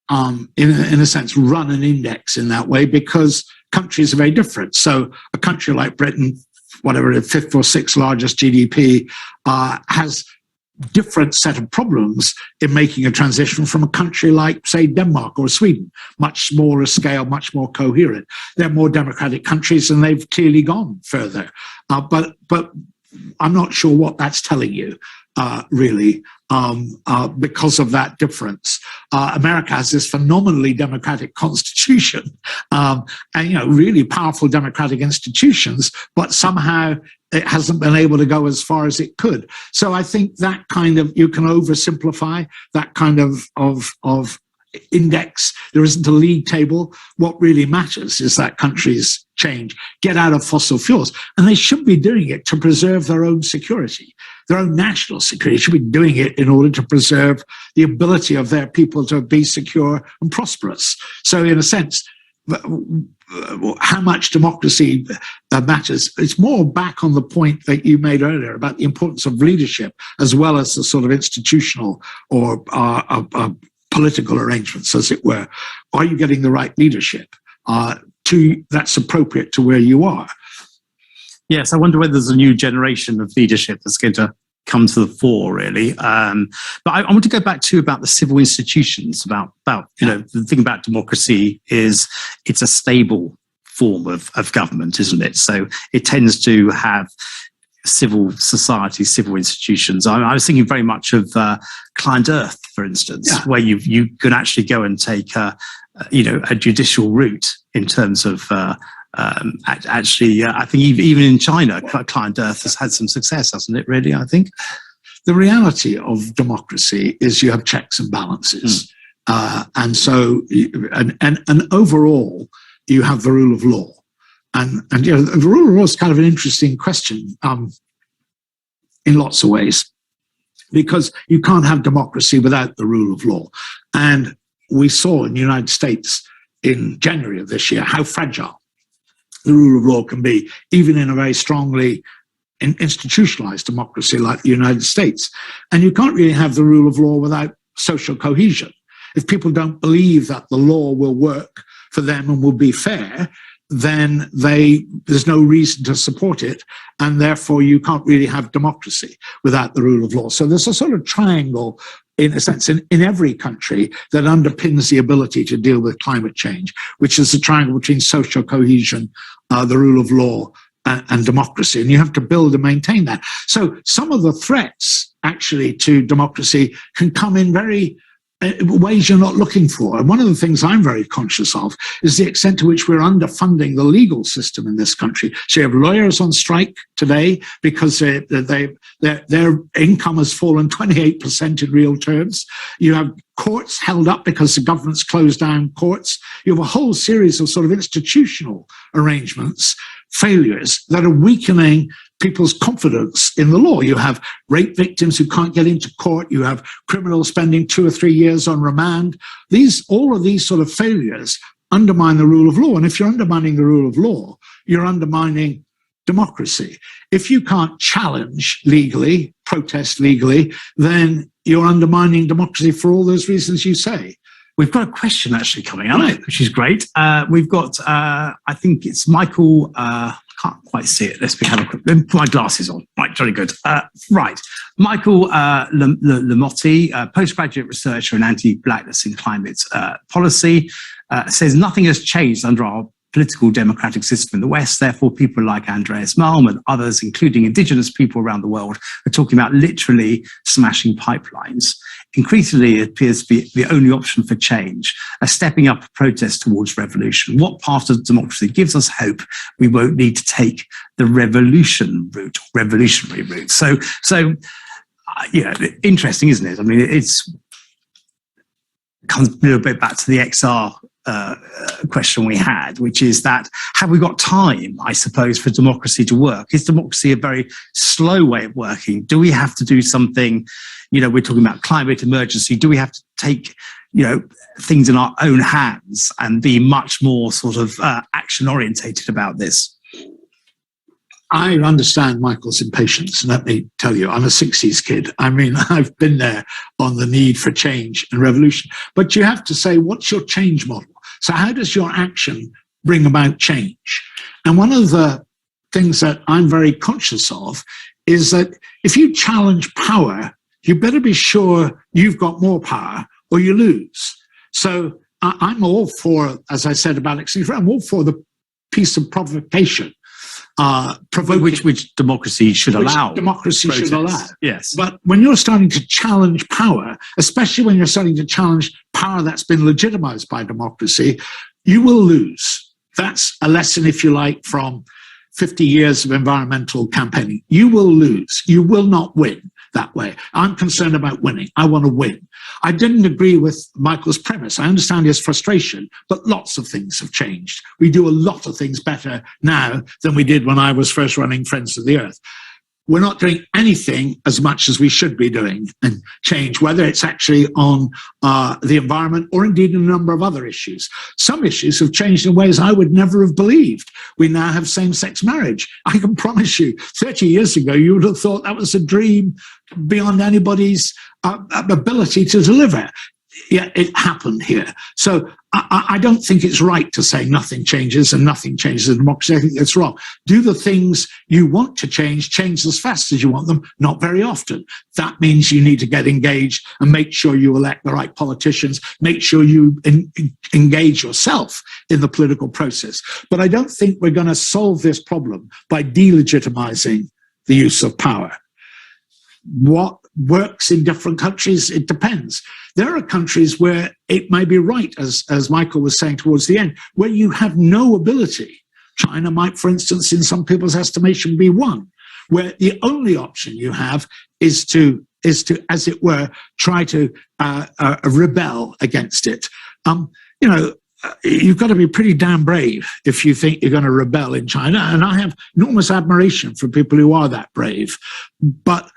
Speaker 2: in a sense, run an index in that way because countries are very different. So a country like Britain, whatever the fifth or sixth largest GDP, has different set of problems in making a transition from a country like, say, Denmark or Sweden, much smaller scale, much more coherent. They're more democratic countries and they've clearly gone further. But I'm not sure what that's telling you, really, because of that difference. America has this phenomenally democratic constitution, and really powerful democratic institutions, but somehow it hasn't been able to go as far as it could. So I think that kind of, you can oversimplify that kind of index. There isn't a league table. What really matters is that countries change, get out of fossil fuels, and they should be doing it to preserve their own security, their own national security. They should be doing it in order to preserve the ability of their people to be secure and prosperous. So in a sense, how much democracy matters, it's more back on the point that you made earlier about the importance of leadership as well as the sort of institutional or political arrangements, as it were. Are you getting the right leadership that's appropriate to where you are?
Speaker 1: Yes, I wonder whether there's a new generation of leadership that's going to come to the fore, really. But I want to go back to about the civil institutions, about the thing about democracy is it's a stable form of government, isn't it? So it tends to have civil society, civil institutions. I was thinking very much of Client Earth, for instance, where you can actually go and take a judicial route in terms of I think even in China, Client Earth has had some success, hasn't it, really, I think?
Speaker 2: The reality of democracy is you have checks and balances. And so, and overall, you have the rule of law. And the rule of law is kind of an interesting question in lots of ways, because you can't have democracy without the rule of law. And we saw in the United States in January of this year how fragile the rule of law can be, even in a very strongly institutionalized democracy like the United States. And you can't really have the rule of law without social cohesion. If people don't believe that the law will work for them and will be fair, then there's no reason to support it, and therefore you can't really have democracy without the rule of law. So there's a sort of triangle, in a sense, in every country that underpins the ability to deal with climate change, which is the triangle between social cohesion, the rule of law, and democracy. And you have to build and maintain that. So some of the threats, actually, to democracy can come in very ways you're not looking for. And one of the things I'm very conscious of is the extent to which we're underfunding the legal system in this country. So you have lawyers on strike today because their income has fallen 28% in real terms. You have courts held up because the government's closed down courts. You have a whole series of sort of institutional arrangements, failures that are weakening people's confidence in the law. You have rape victims who can't get into court. You have criminals spending 2 or 3 years on remand. All of these sort of failures undermine the rule of law. And if you're undermining the rule of law, you're undermining democracy. If you can't challenge legally, protest legally, then you're undermining democracy for all those reasons you say.
Speaker 1: We've got a question actually coming up, which is great. We've got, I think it's Michael, can't quite see it. Let me put my glasses on. Right, jolly good. Right, Michael Lamotti, postgraduate researcher in anti-blackness in climate policy, says nothing has changed under our political democratic system in the West. Therefore, people like Andreas Malm and others, including indigenous people around the world, are talking about literally smashing pipelines. Increasingly, it appears to be the only option for change, a stepping up protest towards revolution. What part of democracy gives us hope we won't need to take the revolutionary route? So, interesting, isn't it? I mean, it comes a little bit back to the XR question we had, which is that have we got time, I suppose, for democracy to work? Is democracy a very slow way of working? Do we have to do something, we're talking about climate emergency, do we have to take, things in our own hands and be much more sort of action orientated about this?
Speaker 2: I understand Michael's impatience, and let me tell you, I'm a 60s kid. I mean, I've been there on the need for change and revolution. But you have to say, what's your change model? So how does your action bring about change? And one of the things that I'm very conscious of is that if you challenge power, you better be sure you've got more power or you lose. So I'm all for, as I said about Alex, I'm all for the piece of provocation,
Speaker 1: which democracy should allow.
Speaker 2: Democracy should allow.
Speaker 1: Yes.
Speaker 2: But when you're starting to challenge power, especially when you're starting to challenge power that's been legitimized by democracy, you will lose. That's a lesson, if you like, from 50 years of environmental campaigning. You will lose. You will not win that way. I'm concerned about winning. I want to win. I didn't agree with Michael's premise. I understand his frustration, but lots of things have changed. We do a lot of things better now than we did when I was first running Friends of the Earth. We're not doing anything as much as we should be doing and change, whether it's actually on the environment or indeed a number of other issues. Some issues have changed in ways I would never have believed. We now have same-sex marriage. I can promise you, 30 years ago, you would have thought that was a dream beyond anybody's ability to deliver. Yeah, it happened here. So I don't think it's right to say nothing changes and nothing changes in democracy. I think that's wrong. Do the things you want to change as fast as you want them, not very often. That means you need to get engaged and make sure you elect the right politicians, make sure you engage yourself in the political process. But I don't think we're going to solve this problem by delegitimizing the use of power. What works in different countries, it depends. There are countries where it may be right, as Michael was saying towards the end, where you have no ability. China might, for instance, in some people's estimation, be one, where the only option you have is to, as it were, try to rebel against it. You've got to be pretty damn brave if you think you're going to rebel in China. And I have enormous admiration for people who are that brave. But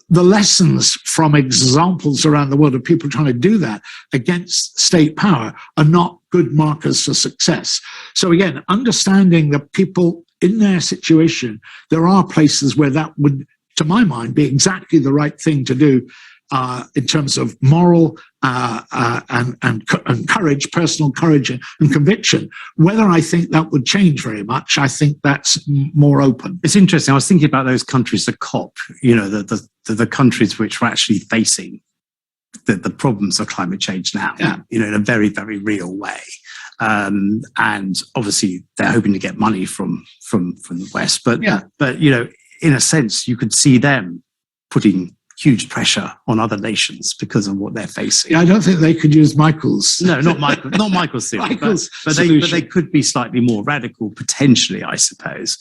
Speaker 2: the lessons from examples around the world of people trying to do that against state power are not good markers for success. So again, understanding that people in their situation, there are places where that would, to my mind, be exactly the right thing to do in terms of moral and courage, personal courage and conviction. Whether I think that would change very much, I think that's more open.
Speaker 1: It's interesting. I was thinking about those countries, the COP, the countries which are actually facing the problems of climate change now, in a very, very real way. And obviously they're hoping to get money from the West. But in a sense, you could see them putting huge pressure on other nations because of what they're facing.
Speaker 2: Yeah, I don't think they could use Michael's.
Speaker 1: No, not Michael's theory. but they could be slightly more radical, potentially, I suppose.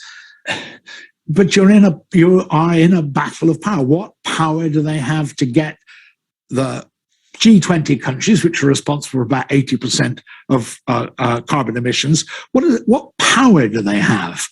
Speaker 2: But you are in a battle of power. What power do they have to get the G20 countries, which are responsible for about 80% of carbon emissions? What power do they have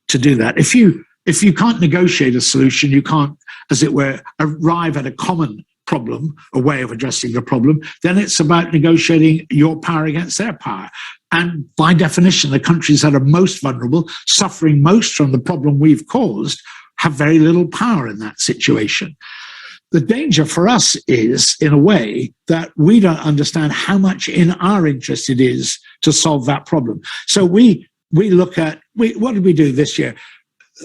Speaker 2: to do that? If you can't negotiate a solution, you can't, as it were, arrive at a common problem, a way of addressing the problem, then it's about negotiating your power against their power. And by definition, the countries that are most vulnerable, suffering most from the problem we've caused, have very little power in that situation. The danger for us is, in a way, that we don't understand how much in our interest it is to solve that problem. So we look at, what did we do this year?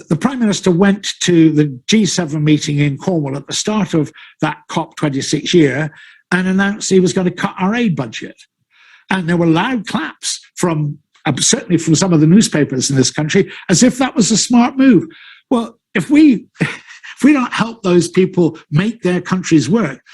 Speaker 2: The Prime Minister went to the G7 meeting in Cornwall at the start of that COP26 year and announced he was going to cut our aid budget. And there were loud claps certainly from some of the newspapers in this country, as if that was a smart move. Well, if we don't help those people make their countries work,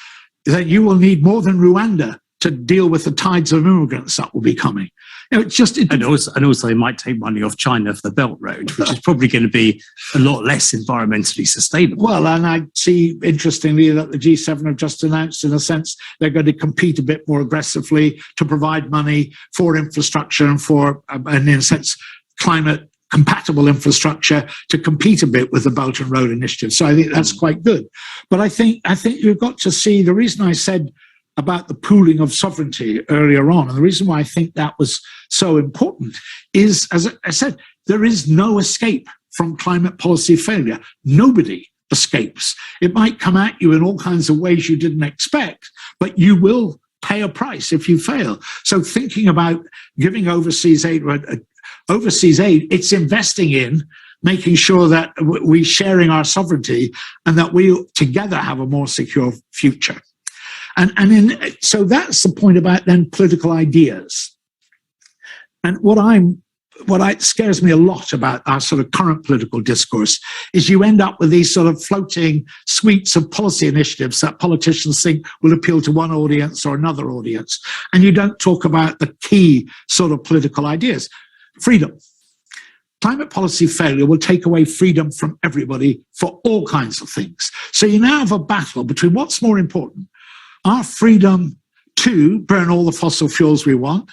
Speaker 2: then you will need more than Rwanda to deal with the tides of immigrants that will be coming. And also, it might take money off China for the Belt Road, which is probably going to be a lot less environmentally sustainable. Well, and I see, interestingly, that the G7 have just announced, in a sense, they're going to compete a bit more aggressively to provide money for infrastructure and in a sense, climate compatible infrastructure to compete a bit with the Belt and Road Initiative. So I think that's quite good. But I think you've got to see, the reason I said about the pooling of sovereignty earlier on, and the reason why I think that was so important is, as I said, there is no escape from climate policy failure. Nobody escapes. It might come at you in all kinds of ways you didn't expect, but you will pay a price if you fail. So thinking about giving overseas aid, it's investing in making sure that we're sharing our sovereignty and that we together have a more secure future. So that's the point about then political ideas. And what scares me a lot about our sort of current political discourse is you end up with these sort of floating suites of policy initiatives that politicians think will appeal to one audience or another audience. And you don't talk about the key sort of political ideas. Freedom. Climate policy failure will take away freedom from everybody for all kinds of things. So you now have a battle between what's more important, our freedom to burn all the fossil fuels we want,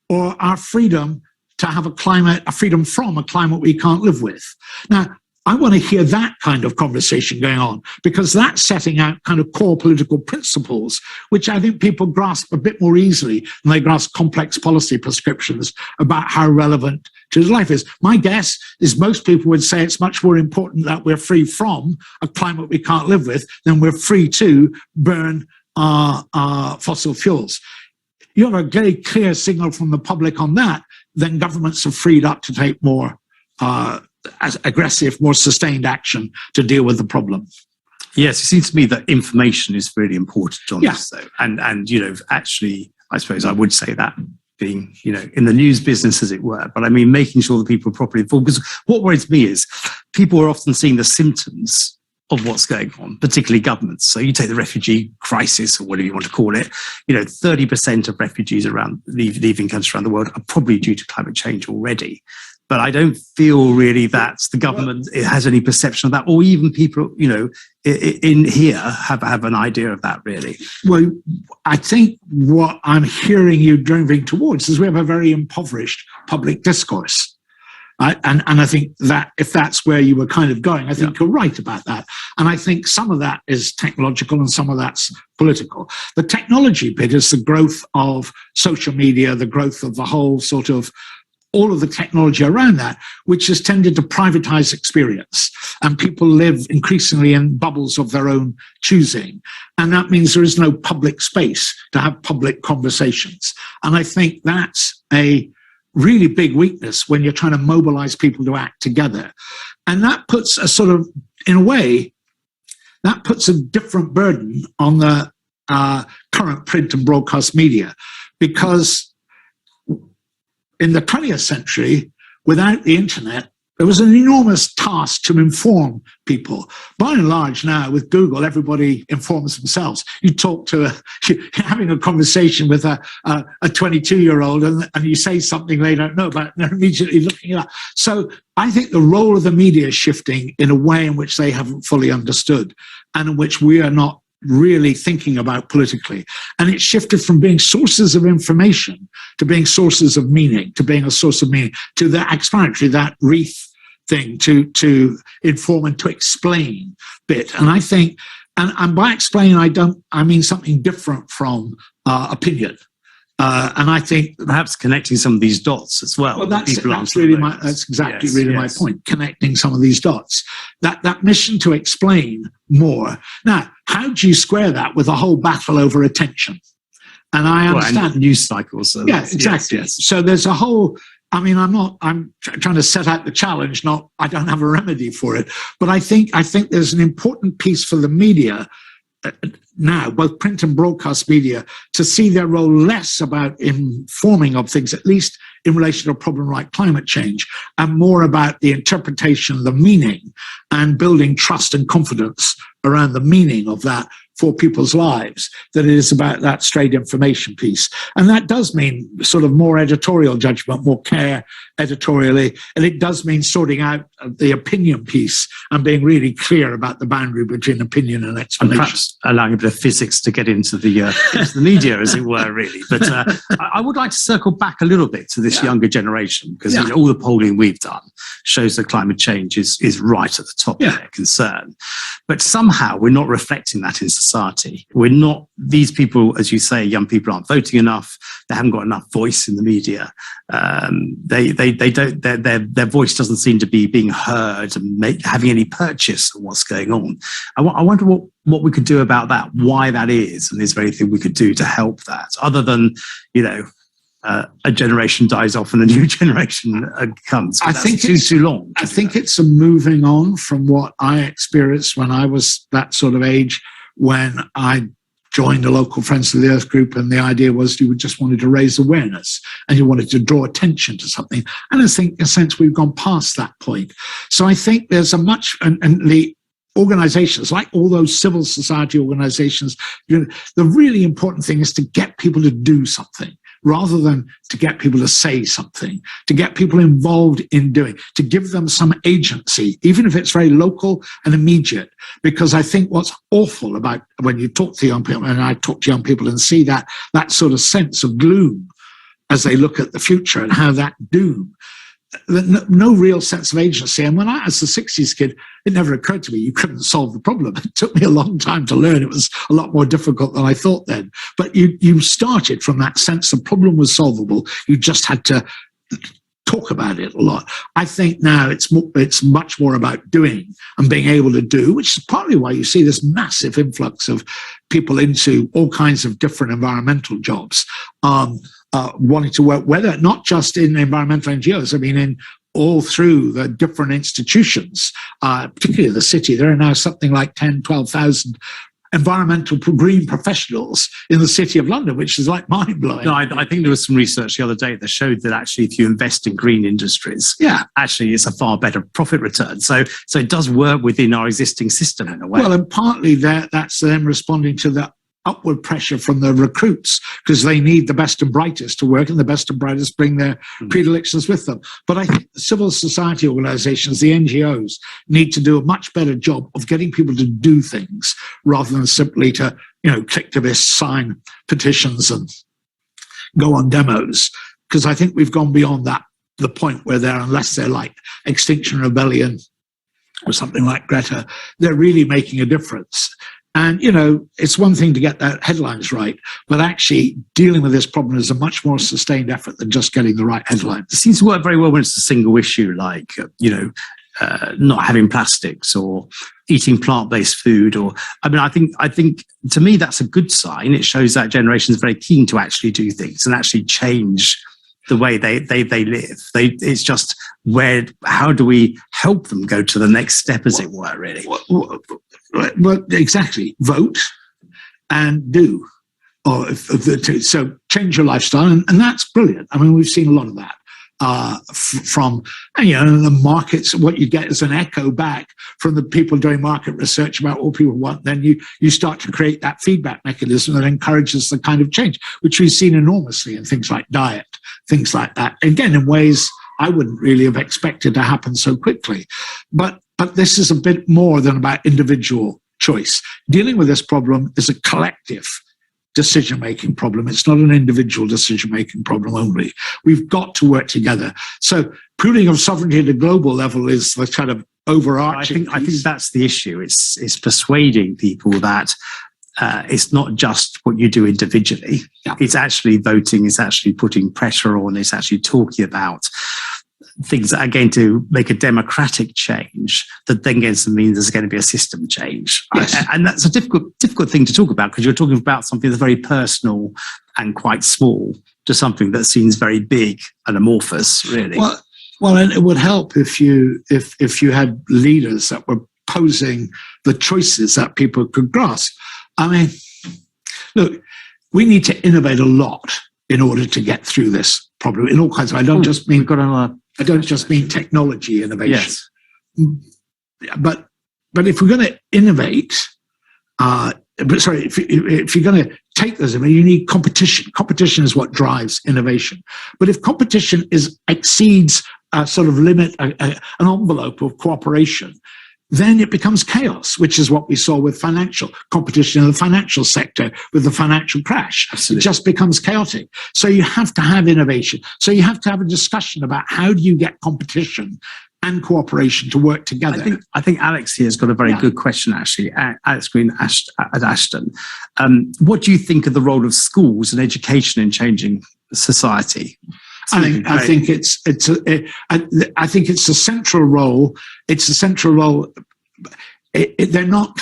Speaker 2: or our freedom to have a freedom from a climate we can't live with. Now, I want to hear that kind of conversation going on, because that's setting out kind of core political principles, which I think people grasp a bit more easily than they grasp complex policy prescriptions about how relevant to his life is. My guess is most people would say it's much more important that we're free from a climate we can't live with than we're free to burn fossil fuels. You have a very clear signal from the public on that, then governments are freed up to take more aggressive, more sustained action to deal with the problem.
Speaker 1: Yes, it seems to me that information is really important on this, though. And you know, actually, I suppose I would say that being, you know, in the news business, as it were, but I mean, making sure that people are properly informed. Because what worries me is people are often seeing the symptoms of what's going on, particularly governments. So you take the refugee crisis, or whatever you want to call it, you know, 30% of refugees leaving countries around the world are probably due to climate change already. But I don't feel really that the government has any perception of that, or even people, you know, in here have an idea of that, really.
Speaker 2: Well, I think what I'm hearing you driving towards is we have a very impoverished public discourse. And I think that if that's where you were kind of going, I think you're right about that. And I think some of that is technological and some of that's political. The technology bit is the growth of social media, the growth of the whole sort of all of the technology around that, which has tended to privatize experience. And people live increasingly in bubbles of their own choosing. And that means there is no public space to have public conversations. And I think that's a really big weakness when you're trying to mobilize people to act together. And that puts a sort of, in a way, that puts a different burden on the current print and broadcast media, because in the 20th century, without the internet, there was an enormous task to inform people. By and large now, with Google, everybody informs themselves. You talk to you're having a conversation with a 22-year-old and you say something they don't know about, and they're immediately looking it up. So I think the role of the media is shifting in a way in which they haven't fully understood, and in which we are not really thinking about politically. And it shifted from being sources of information to being sources of meaning, to being a source of meaning, to the explanatory, that wreath thing, to inform and to explain bit. And I think, and by explain, I mean something different from opinion. And I think
Speaker 1: perhaps connecting some of these dots as well.
Speaker 2: Well, that's exactly my point. Connecting some of these dots. That mission to explain more. Now, how do you square that with a whole battle over attention? And I understand
Speaker 1: and news cycles. So
Speaker 2: yeah, exactly.
Speaker 1: Yes.
Speaker 2: So there's a whole. I mean, I'm trying to set out the challenge. I don't have a remedy for it, but I think there's an important piece for the media now, both print and broadcast media, to see their role less about informing of things, at least in relation to a problem like climate change, and more about the interpretation, the meaning, and building trust and confidence around the meaning of that for people's lives, that it is about that straight information piece. And that does mean sort of more editorial judgment, more care editorially, and it does mean sorting out the opinion piece and being really clear about the boundary between opinion and explanation.
Speaker 1: And perhaps allowing a bit of physics to get into the media, as it were, really. But I would like to circle back a little bit to this younger generation, because you know, all the polling we've done shows that climate change is right at the top of their concern. But somehow we're not reflecting that in society. We're not, these people, as you say, young people aren't voting enough. They haven't got enough voice in the media. They don't, their voice doesn't seem to be being heard and having any purchase of what's going on. I wonder what we could do about that, why that is, and is there anything we could do to help that, other than, you know, a generation dies off and a new generation comes.
Speaker 2: I think it's
Speaker 1: too long.
Speaker 2: I think it's a moving on from what I experienced when I was that sort of age, when I joined a local Friends of the Earth group, and the idea was you just wanted to raise awareness and you wanted to draw attention to something. And I think, in a sense, we've gone past that point. So I think there's a much, and the organizations, like all those civil society organizations, the really important thing is to get people to do something, rather than to get people to say something, to get people involved in doing, to give them some agency, even if it's very local and immediate. Because I think what's awful about when you talk to young people, and I talk to young people and see that sort of sense of gloom as they look at the future and how that doom, no real sense of agency. And when I was a 60s kid, it never occurred to me you couldn't solve the problem. It took me a long time to learn. It was a lot more difficult than I thought then. But you started from that sense the problem was solvable. You just had to talk about it a lot. I think now it's much more about doing and being able to do, which is partly why you see this massive influx of people into all kinds of different environmental jobs. Wanting to work, whether not just in environmental NGOs, I mean, in all through the different institutions, particularly the city. There are now something like 10, 12,000 environmental green professionals in the City of London, which is like mind-blowing.
Speaker 1: No, I think there was some research the other day that showed that actually if you invest in green industries, actually it's a far better profit return. So it does work within our existing system in a way.
Speaker 2: Well, and partly that's them responding to the upward pressure from the recruits, because they need the best and brightest to work, and the best and brightest bring their predilections with them. But I think the civil society organizations, the NGOs, need to do a much better job of getting people to do things rather than simply to, click to this, sign petitions and go on demos. Because I think we've gone beyond that, the point where unless they're like Extinction Rebellion or something like Greta, they're really making a difference. And, it's one thing to get that headlines right, but actually dealing with this problem is a much more sustained effort than just getting the right headlines.
Speaker 1: It seems to work very well when it's a single issue, like, not having plastics or eating plant-based food. I think to me, that's a good sign. It shows that generation is very keen to actually do things and actually change the way they live. It's just how do we help them go to the next step, as it were, really?
Speaker 2: Well, exactly. Vote and do. So change your lifestyle, and that's brilliant. I mean, we've seen a lot of that from the markets. What you get is an echo back from the people doing market research about what people want. Then you start to create that feedback mechanism that encourages the kind of change, which we've seen enormously in things like diet, things like that. Again, in ways I wouldn't really have expected to happen so quickly. But this is a bit more than about individual choice. Dealing with this problem is a collective decision-making problem. It's not an individual decision-making problem only. We've got to work together. So pooling of sovereignty at a global level is the kind of overarching.
Speaker 1: I think that's the issue. It's persuading people that it's not just what you do individually.
Speaker 2: Yeah.
Speaker 1: It's actually voting. It's actually putting pressure on. It's actually talking about things that are going to make a democratic change that then means there's going to be a system change.
Speaker 2: Yes.
Speaker 1: And that's a difficult thing to talk about, because you're talking about something that's very personal and quite small to something that seems very big and amorphous, really.
Speaker 2: Well, and it would help if you had leaders that were posing the choices that people could grasp. I mean, look, we need to innovate a lot in order to get through this problem in all kinds of. I don't just mean technology innovation.
Speaker 1: Yes.
Speaker 2: But if we're going to innovate, if you're going to take those, you need competition. Competition is what drives innovation. But if competition exceeds a sort of limit, an envelope of cooperation, then it becomes chaos, which is what we saw with financial competition in the financial sector with the financial crash.
Speaker 1: Absolutely.
Speaker 2: It just becomes chaotic. So you have to have innovation. So you have to have a discussion about how do you get competition and cooperation to work together.
Speaker 1: I think Alex here has got a very good question, actually. Alex Green at Ashton. What do you think of the role of schools and education in changing society?
Speaker 2: I think it's a central role. It's a central role. They're not,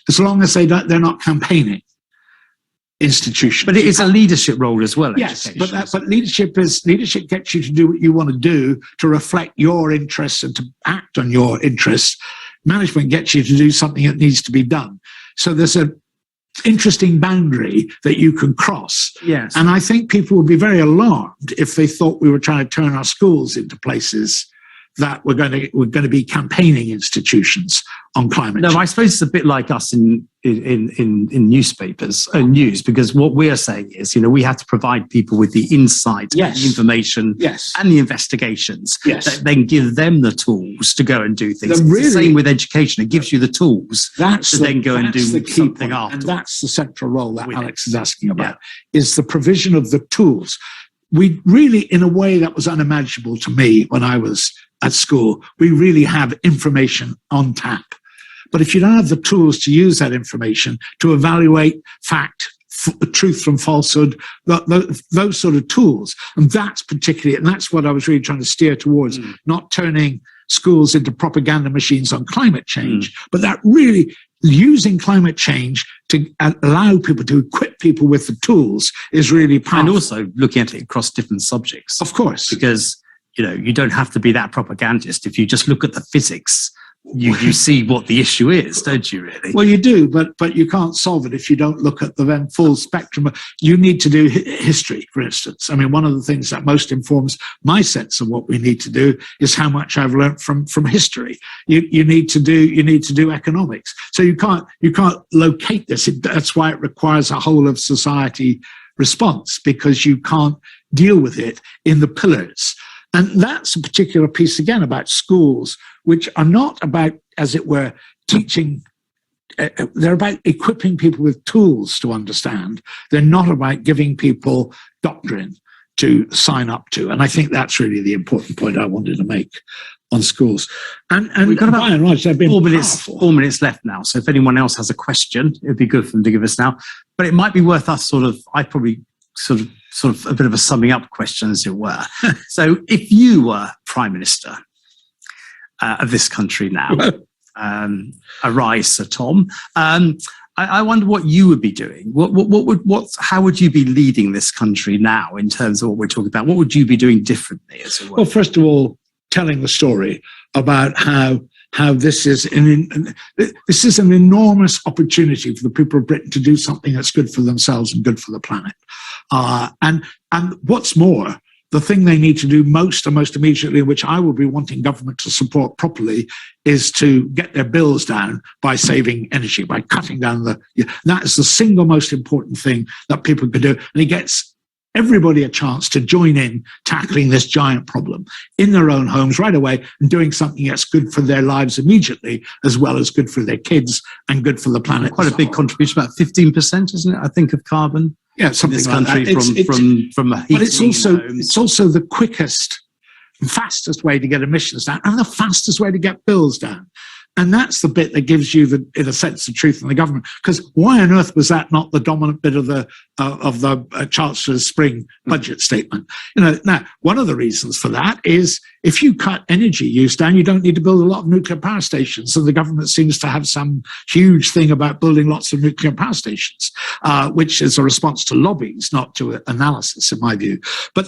Speaker 2: as long as they're not campaigning. institutions.
Speaker 1: But it is a leadership role as well.
Speaker 2: Yes,
Speaker 1: education.
Speaker 2: but leadership gets you to do what you want to do, to reflect your interests and to act on your interests. Management gets you to do something that needs to be done. So there's an interesting boundary that you can cross.
Speaker 1: Yes.
Speaker 2: And I think people would be very alarmed if they thought we were trying to turn our schools into places that we're going to be campaigning institutions on climate change.
Speaker 1: No, I suppose it's a bit like us in newspapers and news, because what we're saying is, we have to provide people with the insight,
Speaker 2: Yes.
Speaker 1: and the information,
Speaker 2: Yes.
Speaker 1: and the investigations,
Speaker 2: Yes.
Speaker 1: that then give them the tools to go and do things.
Speaker 2: The
Speaker 1: It's the same with education; it gives you the tools to then go and do something after.
Speaker 2: And that's the central role that
Speaker 1: With
Speaker 2: Alex is asking about, is the provision of the tools. We really, in a way that was unimaginable to me when I was at school, we really have information on tap. But if you don't have the tools to use that information to evaluate fact, truth from falsehood, those sort of tools, and that's what I was really trying to steer towards, not turning schools into propaganda machines on climate change, but that really using climate change to allow people, to equip people with the tools is really powerful.
Speaker 1: And also looking at it across different subjects.
Speaker 2: Of course.
Speaker 1: Because, you don't have to be that propagandist. If you just look at the physics, you see what the issue is, don't you, really?
Speaker 2: Well, you do, but you can't solve it if you don't look at the then full spectrum. You need to do history, for instance. I mean, one of the things that most informs my sense of what we need to do is how much I've learned from history. You need to do economics. So you can't locate this. That's why it requires a whole of society response, because you can't deal with it in the pillars. And that's a particular piece, again, about schools, which are not about, as it were, teaching. They're about equipping people with tools to understand. They're not about giving people doctrine to sign up to. And I think that's really the important point I wanted to make on schools. And
Speaker 1: we've got
Speaker 2: by and large, they've been
Speaker 1: 4 minutes left now. So if anyone else has a question, it'd be good for them to give us now. But it might be worth us I'd probably sort of a bit of a summing up question, as it were. So if you were Prime Minister of this country now, arise, Sir Tom, I wonder what you would be doing. How would you be leading this country now in terms of what we're talking about? What would you be doing differently, as it were?
Speaker 2: Well, first of all, telling the story about how this is an enormous opportunity for the people of Britain to do something that's good for themselves and good for the planet. And what's more, the thing they need to do most immediately, which I will be wanting government to support properly, is to get their bills down by saving energy, by cutting down that is the single most important thing that people can do. And it gets everybody a chance to join in tackling this giant problem in their own homes right away, and doing something that's good for their lives immediately, as well as good for their kids and good for the planet.
Speaker 1: Quite a big contribution, about 15%, isn't it? I think, of carbon.
Speaker 2: Yeah, something
Speaker 1: in this
Speaker 2: like
Speaker 1: country
Speaker 2: that.
Speaker 1: from a heating.
Speaker 2: But it's also the quickest, fastest way to get emissions down, and the fastest way to get bills down. And that's the bit that gives you, in a sense, the truth in the government. Because why on earth was that not the dominant bit of the Chancellor's spring budget statement? Now, one of the reasons for that is if you cut energy use down, you don't need to build a lot of nuclear power stations. So the government seems to have some huge thing about building lots of nuclear power stations, which is a response to lobbies, not to analysis, in my view. But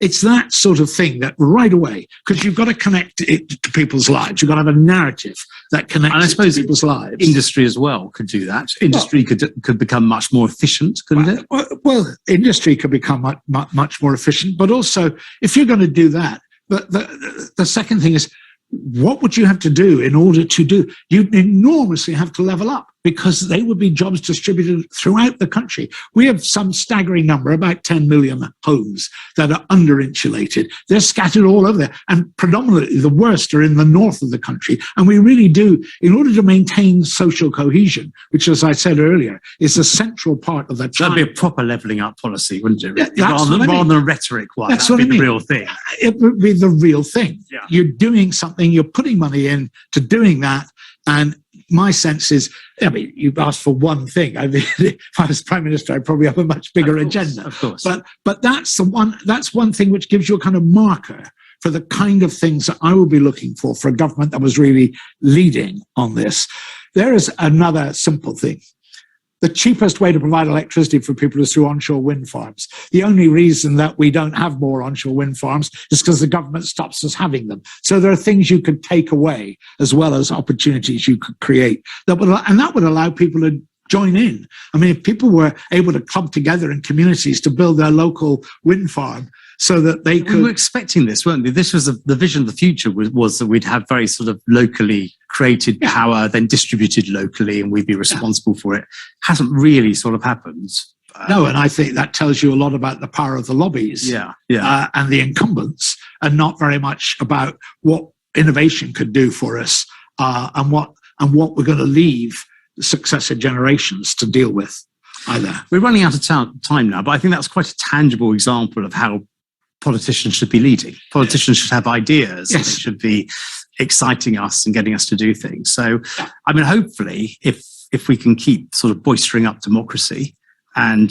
Speaker 2: it's that sort of thing that right away, because you've got to connect it to people's lives. You've got to have a narrative that connects, and I suppose, to people's lives.
Speaker 1: Industry as well could do that. Industry could become much more efficient, couldn't it?
Speaker 2: Well, industry could become much more efficient. But also, if you're going to do that, the second thing is, what would you have to do in order to do? You'd enormously have to level up, because they would be jobs distributed throughout the country. We have some staggering number, about 10 million homes that are under-insulated. They're scattered all over there, and predominantly the worst are in the north of the country. And we really do, in order to maintain social cohesion, which, as I said earlier, is a central part of that.
Speaker 1: That'd be a proper levelling up policy, wouldn't it?
Speaker 2: Yeah,
Speaker 1: rather than a rhetoric one.
Speaker 2: That's
Speaker 1: that'd
Speaker 2: what
Speaker 1: be
Speaker 2: I mean.
Speaker 1: The real thing.
Speaker 2: It would be the real thing.
Speaker 1: Yeah.
Speaker 2: You're doing something, you're putting money in to doing that. And my sense is, I mean, you've asked for one thing. I mean, if I was Prime Minister, I'd probably have a much bigger agenda.
Speaker 1: Of course.
Speaker 2: But that's one thing which gives you a kind of marker for the kind of things that I will be looking for a government that was really leading on this. There is another simple thing. the cheapest way to provide electricity for people is through onshore wind farms. The only reason that we don't have more onshore wind farms is because the government stops us having them. So there are things you could take away as well as opportunities you could create. That would allow people to join in. I mean, if people were able to club together in communities to build their local wind farm so that they could...
Speaker 1: We were expecting this, weren't we? This was the vision of the future was that we'd have very sort of locally created power, then distributed locally, and we'd be responsible for it. Hasn't really sort of happened.
Speaker 2: No, and I think that tells you a lot about the power of the lobbies and the incumbents, and not very much about what innovation could do for us and what we're going to leave successive generations to deal with either.
Speaker 1: We're running out of time now, but I think that's quite a tangible example of how politicians should be leading. Politicians should have ideas. Yes. They should be exciting us and getting us to do things. So, I mean, hopefully, if we can keep sort of boistering up democracy and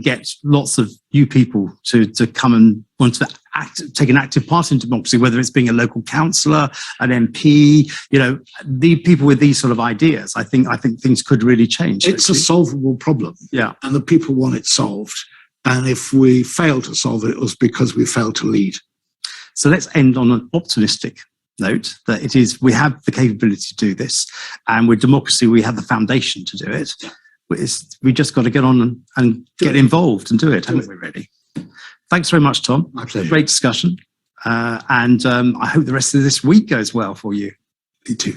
Speaker 1: get lots of new people to come and want to take an active part in democracy, whether it's being a local councillor, an MP, the people with these sort of ideas, I think things could really change.
Speaker 2: It's a solvable problem.
Speaker 1: Yeah. And
Speaker 2: the people want it solved. And if we fail to solve it, it was because we failed to lead.
Speaker 1: So let's end on an optimistic note that we have the capability to do this, and with democracy, we have the foundation to do it. We just got to get on and get involved and do it, haven't we, really? Thanks very much, Tom.
Speaker 2: My pleasure.
Speaker 1: Great discussion. And I hope the rest of this week goes well for you.
Speaker 2: Me too.